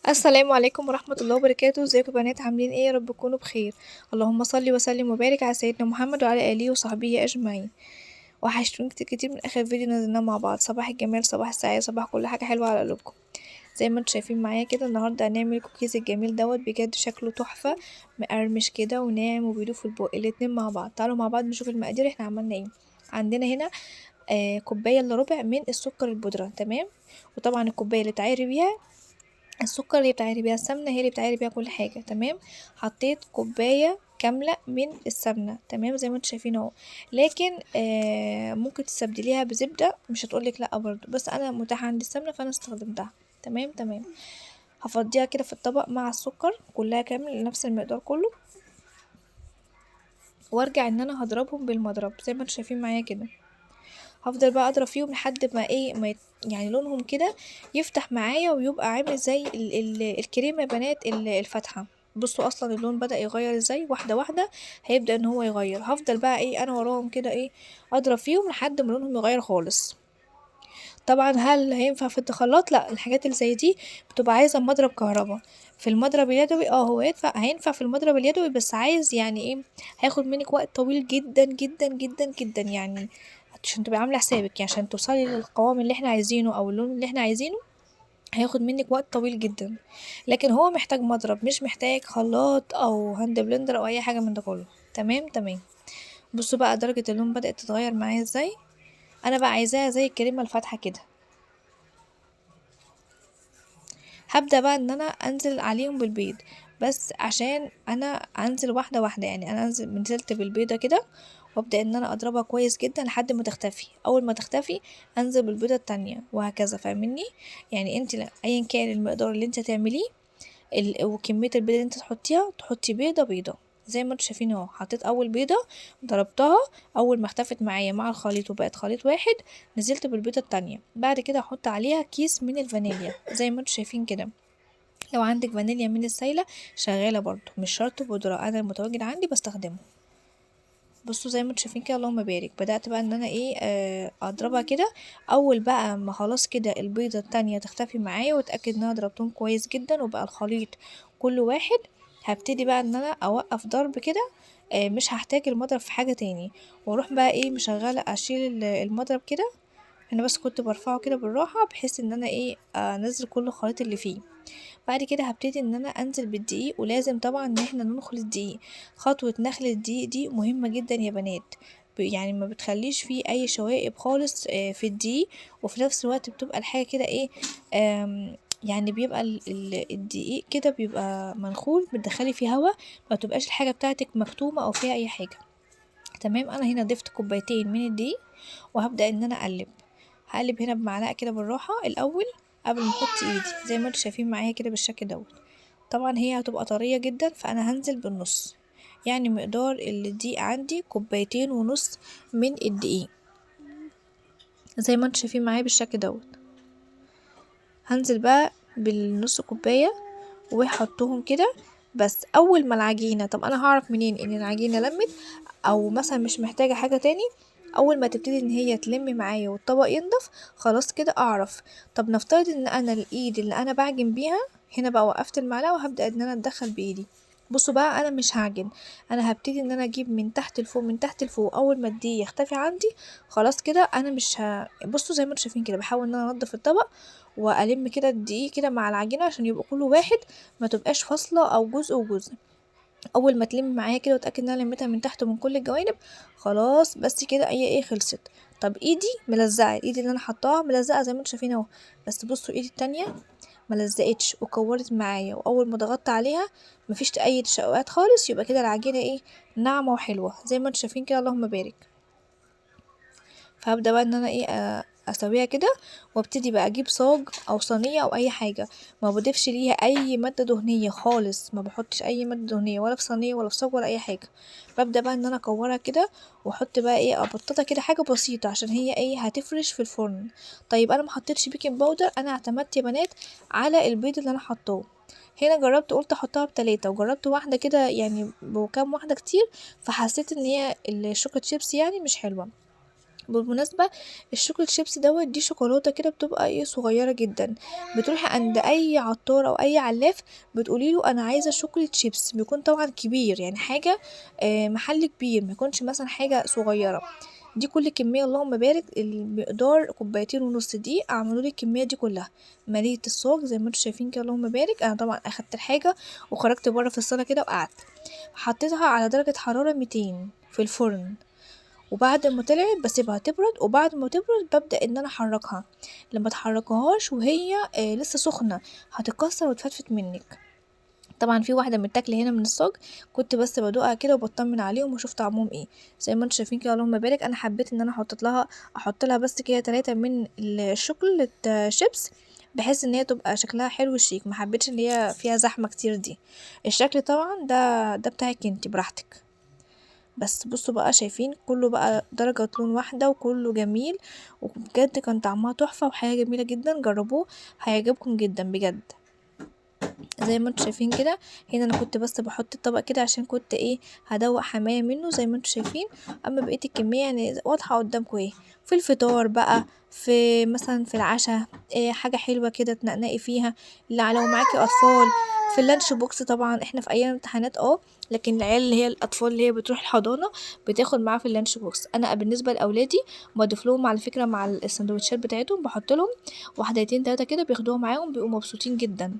السلام عليكم ورحمة الله وبركاته، ازيكم يا بنات عاملين ايه؟ يا رب تكونوا بخير. اللهم صل وسلم وبارك على سيدنا محمد وعلى آله وصحبه أجمعين. وحشتوني كتير كتير من آخر فيديو نزلناه مع بعض. صباح الجمال، صباح السعادة، صباح كل حاجة حلوة على قلوبكم. زي ما انتوا شايفين معايا كده، النهاردة هنعمل الكوكيز الجميل دوت، بجد شكله تحفة، مقرمش كده وناعم وبيدوب في البق الاتنين مع بعض. تعالوا مع بعض نشوف المقادير احنا عملنا ايه. عندنا هنا كوباية الا ربع من السكر البودرة، تمام. وطبعا الكوباية اللي تعايري بيها السكر، اللي بتعيري بيها السمنة، هي اللي بتعيري بيها كل حاجة، تمام. حطيت كوباية كاملة من السمنة، تمام، زي ما انتوا شايفين اهو. لكن ممكن تستبدليها بزبدة، مش هتقولك لا برضو، بس انا متاح عندي السمنة فانا استخدمتها. تمام تمام. هفضيها كده في الطبق مع السكر كلها كامل نفس المقدار كله، وارجع ان انا هضربهم بالمضرب زي ما انتوا شايفين معايا كده. هفضل بقى اضرب فيهم لحد ما ايه ما يعني لونهم كده يفتح معايا ويبقى عامل زي الكريمه يا بنات، الفاتحه. بصوا اصلا اللون بدأ يغير ازاي، واحده واحده هيبدأ ان هو يغير. هفضل بقى ايه انا وراهم كده ايه اضرب فيهم لحد ما لونهم يغير خالص. طبعا هل هينفع في الخلاط؟ لا، الحاجات اللي زي دي بتبقى عايزه مضرب كهرباء. في المضرب اليدوي هو هينفع في المضرب اليدوي، بس عايز يعني ايه، هياخد منك وقت طويل جدا جدا جدا جدا يعني، عشان تبقى عامله حسابك يعني عشان توصلي للقوام اللي احنا عايزينه او اللون اللي احنا عايزينه، هياخد منك وقت طويل جدا. لكن هو محتاج مضرب، مش محتاج خلاط او هاند بلندر او اي حاجه من ده كله. تمام تمام. بصوا بقى درجه اللون بدأت تتغير معايا ازاي. انا بقى عايزاها زي الكريمه الفاتحه كده. هبدأ بقى ان انا انزل عليهم بالبيض، بس عشان انا انزل واحدة واحدة، يعني انا نزلت بالبيضة كده، وابدأ ان انا اضربها كويس جدا لحد ما تختفي. اول ما تختفي انزل بالبيضة التانية وهكذا، فاهمني؟ يعني انت ايا كان المقدار اللي انت تعمليه وكمية البيض اللي انت تحطيها، تحطي بيضة بيضة. زي ما انتوا شايفين اهو، حطيت اول بيضة ضربتها، اول ما اختفت معايا مع الخليط وبقت خليط واحد، نزلت بالبيضة التانية. بعد كده احط عليها كيس من الفانيليا زي ما انتوا شايفين كده. لو عندك فانيليا من السايلة شغالة برضو، مش شرط بودرة، انا المتواجد عندي بستخدمه. بصوا زي ما انتوا شايفين كده، اللهم بارك. بدأت بقى ان انا ايه اضربها كده. اول بقى ما خلاص كده البيضة التانية تختفي معايا واتأكد ان انا ضربتهم كويس جدا وبقى الخليط كل واحد، هبتدي بقى ان انا اوقف ضرب كده. مش هحتاج المضرب في حاجة تاني، واروح بقى ايه مشغلة اشيل المضرب كده. انا بس كنت برفعه كده بالراحة بحيث ان انا ايه انزل كل الخليط اللي فيه. بعد كده هبتدي ان انا انزل بالدقيق، ولازم طبعا ان احنا ننخل الدقيق. خطوة نخل الدقيق دي مهمة جدا يا بنات، يعني ما بتخليش فيه اي شوائب خالص في الدقيق. وفي نفس الوقت بتبقى الحاجة كده ايه، يعني بيبقى الدقيق كده بيبقى منخول، بتدخلي فيه هوا، ما تبقاش الحاجة بتاعتك مكتومة او فيها اي حاجة. تمام. انا هنا ضفت كوبايتين من الدقيق، وهبدأ ان انا اقلب. هقلب هنا بمعلقة كده بالراحة الاول قبل ما احط ايدي، زي ما انتوا شايفين معايا كده بالشكل دوت. طبعا هي هتبقى طرية جدا، فانا هنزل بالنص، يعني مقدار الدقيق عندي كوبايتين ونص من الدقيق، زي ما انتوا شايفين معايا بالشكل دوت. هنزل بقى بالنص كوباية وحطهم كده. بس اول ما العجينة، طب انا هعرف منين ان العجينة لمت او مثلا مش محتاجة حاجة تاني؟ اول ما تبتدي ان هي تلم معايا والطبق ينضف، خلاص كده اعرف. طب نفترض ان انا الايد اللي انا بعجن بيها، هنا بقى وقفت المعلقة وهبدأ ان انا اتدخل بايدي. بصوا بقى انا مش هعجن، انا هبتدي ان انا اجيب من تحت لفوق من تحت لفوق. اول ما الدقيق يختفي عندي، خلاص كده انا مش بصوا زي ما انتوا شايفين كده، بحاول ان انا انضف الطبق والم كده الدقيق كده مع العجينة عشان يبقى كله واحد، ما تبقاش فاصلة او جزء وجزء. اول ما تلم معايا كده وتاكد ان انا لميتها من تحت ومن كل الجوانب، خلاص بس كده هي ايه خلصت. طب ايدي ملزقه، ايدي اللي انا حطاها ملزقه زي ما انتوا شايفين اهو، بس بصوا ايدي التانية ملزقتش وكورت معايا، واول ما ضغطت عليها مفيش اي تشققات خالص، يبقى كده العجينه ايه ناعمه وحلوه زي ما انتوا شايفين كده، اللهم بارك. فهبدأ بقى ان انا ايه اسويها كده، وابتدي بقى اجيب صاج او صينيه او اي حاجه، ما بضيفش ليها اي ماده دهنيه خالص، ما بحطش اي ماده دهنيه ولا في صينيه ولا في صاج ولا اي حاجه. ببدأ بقى ان انا اكورها كده، واحط بقى ايه ابططها كده حاجه بسيطه عشان هي ايه هتفرش في الفرن. طيب انا ما حطيتش بيكنج باودر، انا اعتمدت يا بنات على البيض اللي انا حطاه. هنا جربت قلت احطها ب3، وجربت واحده كده يعني بكام واحده كتير، فحسيت ان هي الشوكولاته شيبس يعني مش حلوه. بالمناسبة الشوكولات شيبس دي شوكولاتة كده بتبقى صغيرة جدا، بتروحي عند اي عطار او اي علاف بتقوليله انا عايزة شوكولات شيبس، بيكون طبعا كبير يعني حاجة محل كبير، ميكونش مثلا حاجة صغيرة. دي كل كمية اللهم بارك المقدار كوبايتين ونص دي عملولي الكمية دي كلها، مليت الصاج زي ما انتوا شايفين كده اللهم بارك. انا طبعا اخدت الحاجة وخرجت بره في الصالة كده وقعدت حطيتها على درجة حرارة 200 في الفرن، وبعد ما طلعت بسيبها تبرد، وبعد ما تبرد ببدأ ان انا احركها. لما تحركهاش وهي لسه سخنة هتتكسر وتفتفت منك. طبعا في واحدة متاكلة هنا من الصاج، كنت بس بدوقها كده وبطمن عليهم واشوف طعمهم ايه. زي ما انتوا شايفين كده اللهم بارك، انا حبيت ان انا احط لها بس كده 3 من الشوكولات شيبس، بحيث ان هي تبقى شكلها حلو شيك، ما حبيتش ان هي فيها زحمة كتير دي. الشكل طبعا ده بتاعك انتي براحتك. بس بصوا بقى شايفين كله بقى درجة لون واحدة وكله جميل، وبجد كان طعمها تحفة وحاجة جميلة جدا، جربوه هيعجبكم جدا بجد. زي ما انتوا شايفين كده، هنا انا كنت بس بحط الطبق كده عشان كنت هدوق حماية منه زي ما انتوا شايفين. اما بقية الكمية يعني واضحة قدامكم في الفطار بقى، في مثلا في العشاء، حاجة حلوة كده تنقنقي فيها، لا لو معاكي اطفال. في اللانش بوكس طبعا احنا في ايام امتحانات لكن العيال اللي هي الاطفال اللي هي بتروح الحضانة بتاخد معاها في اللانش بوكس. انا بالنسبة لاولادي بضيف لهم على فكرة مع السندوتشات بتاعتهم، بحط لهم واحدتين 3 كده بياخدوها معاهم بيبقوا مبسوطين جدا.